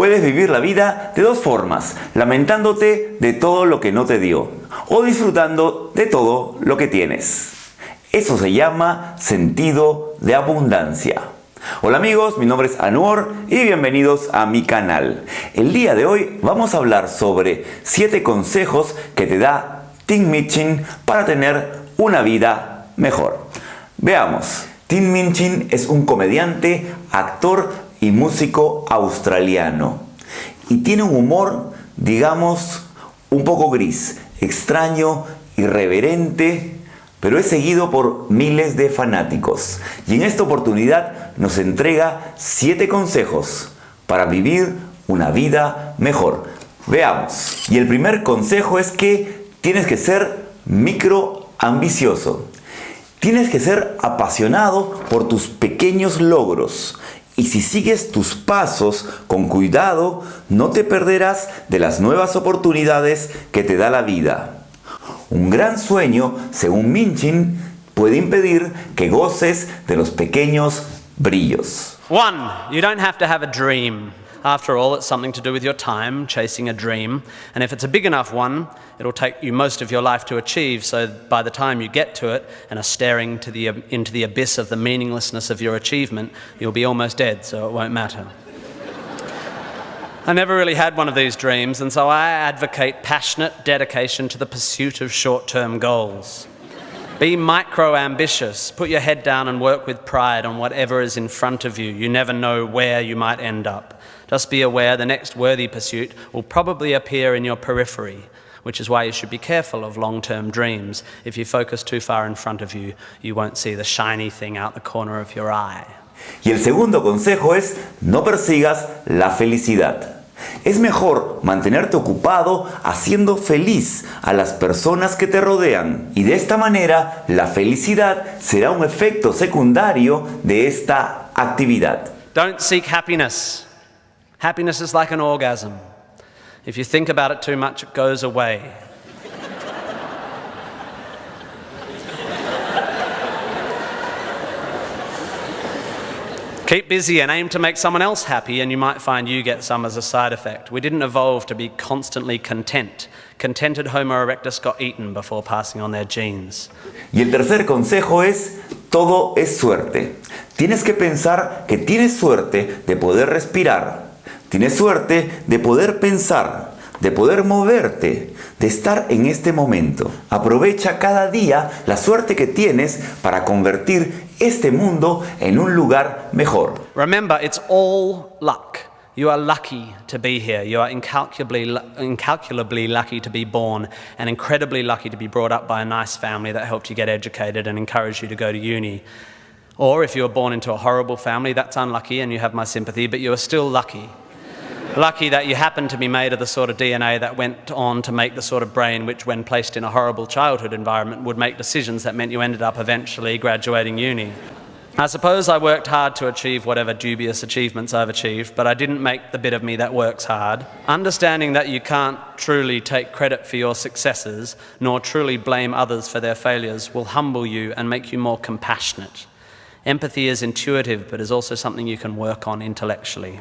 Puedes vivir la vida de dos formas, lamentándote de todo lo que no te dio o disfrutando de todo lo que tienes. Eso se llama sentido de abundancia. Hola amigos, mi nombre es Anuor y bienvenidos a mi canal. El día de hoy vamos a hablar sobre 7 consejos que te da Minchin para tener una vida mejor. Veamos. Minchin es un comediante, actor y músico australiano. Y tiene un humor, digamos, un poco gris, extraño, irreverente, pero es seguido por miles de fanáticos. Y en esta oportunidad nos entrega 7 consejos para vivir una vida mejor. Veamos. Y el primer consejo es que tienes que ser microambicioso. Tienes que ser apasionado por tus pequeños logros. Y si sigues tus pasos con cuidado, no te perderás de las nuevas oportunidades que te da la vida. Un gran sueño, según Minchin, puede impedir que goces de los pequeños brillos. 1. You don't have to have a dream. After all, it's something to do with your time, chasing a dream. And if it's a big enough one, it'll take you most of your life to achieve, so by the time you get to it and are staring into the abyss of the meaninglessness of your achievement, you'll be almost dead, so it won't matter. I never really had one of these dreams, and so I advocate passionate dedication to the pursuit of short-term goals. Be micro-ambitious. Put your head down and work with pride on whatever is in front of you. You never know where you might end up. Just be aware the next worthy pursuit will probably appear in your periphery, which is why you should be careful of long-term dreams. If you focus too far in front of you, you won't see the shiny thing out the corner of your eye. Y el segundo consejo es no persigas la felicidad. Es mejor mantenerte ocupado haciendo feliz a las personas que te rodean. Y de esta manera, la felicidad será un efecto secundario de esta actividad. Don't seek happiness. Happiness is like an orgasm. If you think about it too much, it goes away. Keep busy and aim to make someone else happy, and you might find you get some as a side effect. We didn't evolve to be constantly content. Contented Homo erectus got eaten before passing on their genes. Y el tercer consejo es, todo es suerte. Tienes que pensar que tienes suerte de poder respirar. Tienes suerte de poder pensar, de poder moverte, de estar en este momento. Aprovecha cada día la suerte que tienes para convertir este mundo en un lugar mejor. Remember, it's all luck. You are lucky to be here. You are incalculably lucky to be born, and incredibly lucky to be brought up by a nice family that helped you get educated and encouraged you to go to uni. Or if you were born into a horrible family, that's unlucky and you have my sympathy, but you are still lucky. Lucky that you happen to be made of the sort of DNA that went on to make the sort of brain which, when placed in a horrible childhood environment, would make decisions that meant you ended up eventually graduating uni. I suppose I worked hard to achieve whatever dubious achievements I've achieved, but I didn't make the bit of me that works hard. Understanding that you can't truly take credit for your successes, nor truly blame others for their failures, will humble you and make you more compassionate. Empathy is intuitive, but is also something you can work on intellectually.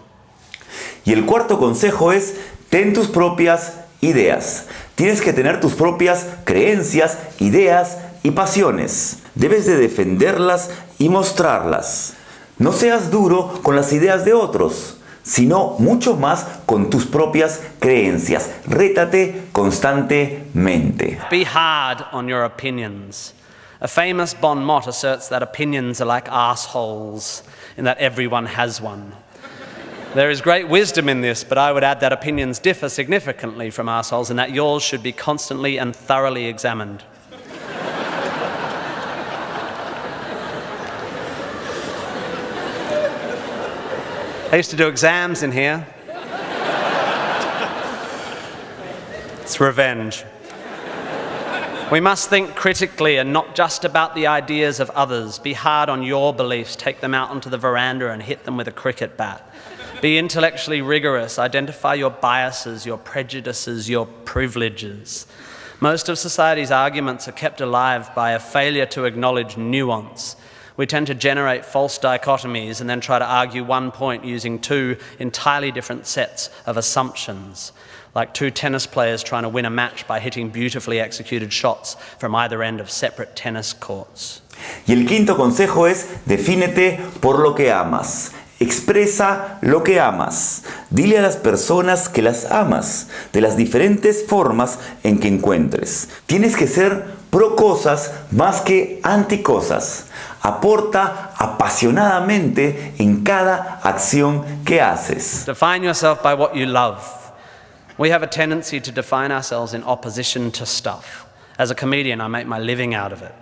Y el cuarto consejo es, ten tus propias ideas. Tienes que tener tus propias creencias, ideas y pasiones. Debes de defenderlas y mostrarlas. No seas duro con las ideas de otros, sino mucho más con tus propias creencias. Rétate constantemente. Be hard on your opinions. A famous bon mot asserts that opinions are like assholes, and that everyone has one. There is great wisdom in this, but I would add that opinions differ significantly from assholes, and that yours should be constantly and thoroughly examined. I used to do exams in here. It's revenge. We must think critically and not just about the ideas of others. Be hard on your beliefs. Take them out onto the veranda and hit them with a cricket bat. Be intellectually rigorous. Identify your biases, your prejudices, your privileges. Most of society's arguments are kept alive by a failure to acknowledge nuance. We tend to generate false dichotomies and then try to argue one point using two entirely different sets of assumptions, like two tennis players trying to win a match by hitting beautifully executed shots from either end of separate tennis courts. Y el quinto consejo es: defínete por lo que amas. Expresa lo que amas. Dile a las personas que las amas de las diferentes formas en que encuentres. Tienes que ser pro cosas más que anti cosas. Aporta apasionadamente en cada acción que haces. Define yourself by what you love. We have a tendency to define ourselves in opposition to stuff. As a comedian, I make my living out of it.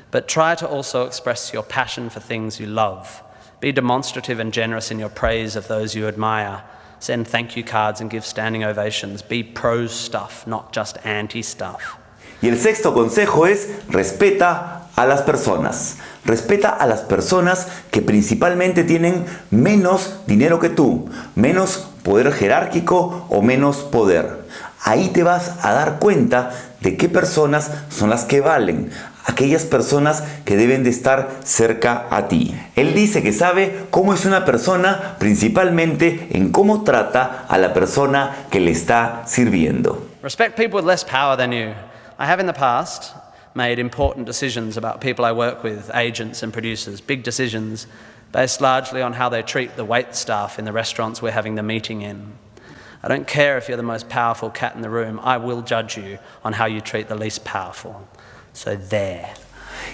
But try to also express your passion for things you love. Be demonstrative and generous in your praise of those you admire. Send thank you cards and give standing ovations. Be pro stuff, not just anti stuff. Y el sexto consejo es: respeta a las personas. Respeta a las personas que principalmente tienen menos dinero que tú, menos poder jerárquico o menos poder. Ahí te vas a dar cuenta de qué personas son las que valen, aquellas personas que deben de estar cerca a ti. Él dice que sabe cómo es una persona principalmente en cómo trata a la persona que le está sirviendo. Respect people with less power than you. I have in the past made important decisions about people I work with, agents and producers, big decisions based largely on how they treat the wait staff in the restaurants we're having the meeting in. I don't care if you're the most powerful cat in the room, I will judge you on how you treat the least powerful. So there.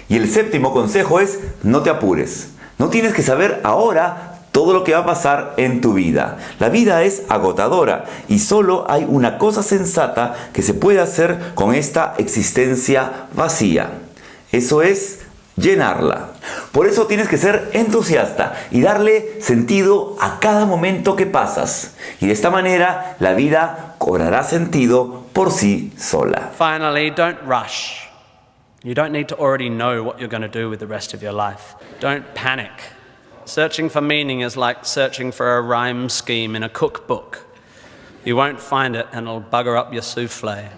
Y el séptimo consejo es: no te apures. No tienes que saber ahora todo lo que va a pasar en tu vida. La vida es agotadora y solo hay una cosa sensata que se puede hacer con esta existencia vacía. Eso es llenarla. Por eso tienes que ser entusiasta y darle sentido a cada momento que pasas. Y de esta manera la vida cobrará sentido por sí sola. Finally, don't rush. You don't need to already know what you're going to do with the rest of your life. Don't panic. Searching for meaning is like searching for a rhyme scheme in a cookbook. You won't find it and it'll bugger up your souffle.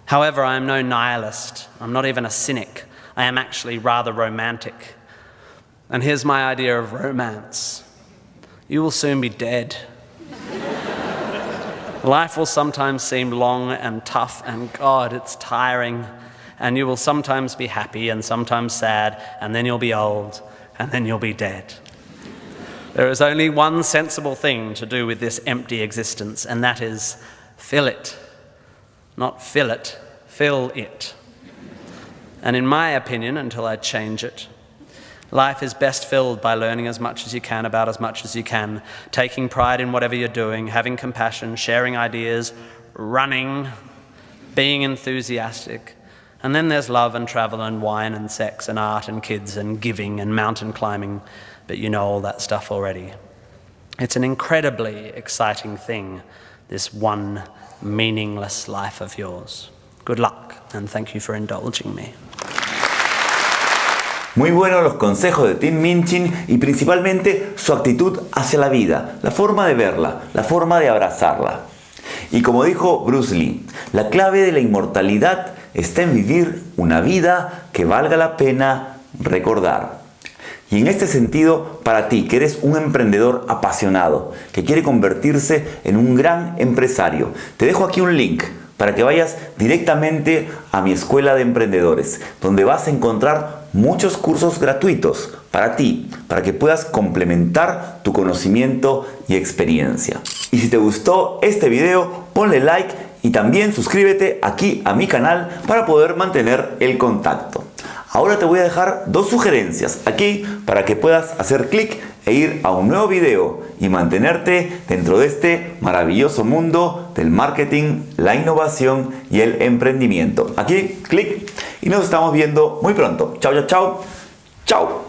However, I am no nihilist. I'm not even a cynic. I am actually rather romantic. And here's my idea of romance. You will soon be dead. Life will sometimes seem long and tough, and God, it's tiring. And you will sometimes be happy and sometimes sad, and then you'll be old, and then you'll be dead. There is only one sensible thing to do with this empty existence, and that is fill it. Not fill it, fill it. And in my opinion, until I change it, life is best filled by learning as much as you can about as much as you can, taking pride in whatever you're doing, having compassion, sharing ideas, running, being enthusiastic. And then there's love and travel and wine and sex and art and kids and giving and mountain climbing, but you know all that stuff already. It's an incredibly exciting thing, this one meaningless life of yours. Good luck, and thank you for indulging me. Muy buenos los consejos de Tim Minchin y principalmente su actitud hacia la vida, la forma de verla, la forma de abrazarla. Y como dijo Bruce Lee, la clave de la inmortalidad está en vivir una vida que valga la pena recordar. Y en este sentido, para ti, que eres un emprendedor apasionado, que quiere convertirse en un gran empresario, te dejo aquí un link para que vayas directamente a mi escuela de emprendedores, donde vas a encontrar muchos cursos gratuitos para ti, para que puedas complementar tu conocimiento y experiencia. Y si te gustó este video, ponle like y también suscríbete aquí a mi canal para poder mantener el contacto. Ahora te voy a dejar dos sugerencias aquí para que puedas hacer clic e ir a un nuevo video y mantenerte dentro de este maravilloso mundo del marketing, la innovación y el emprendimiento. Aquí, clic y nos estamos viendo muy pronto. Chao, chao, chao. Chao.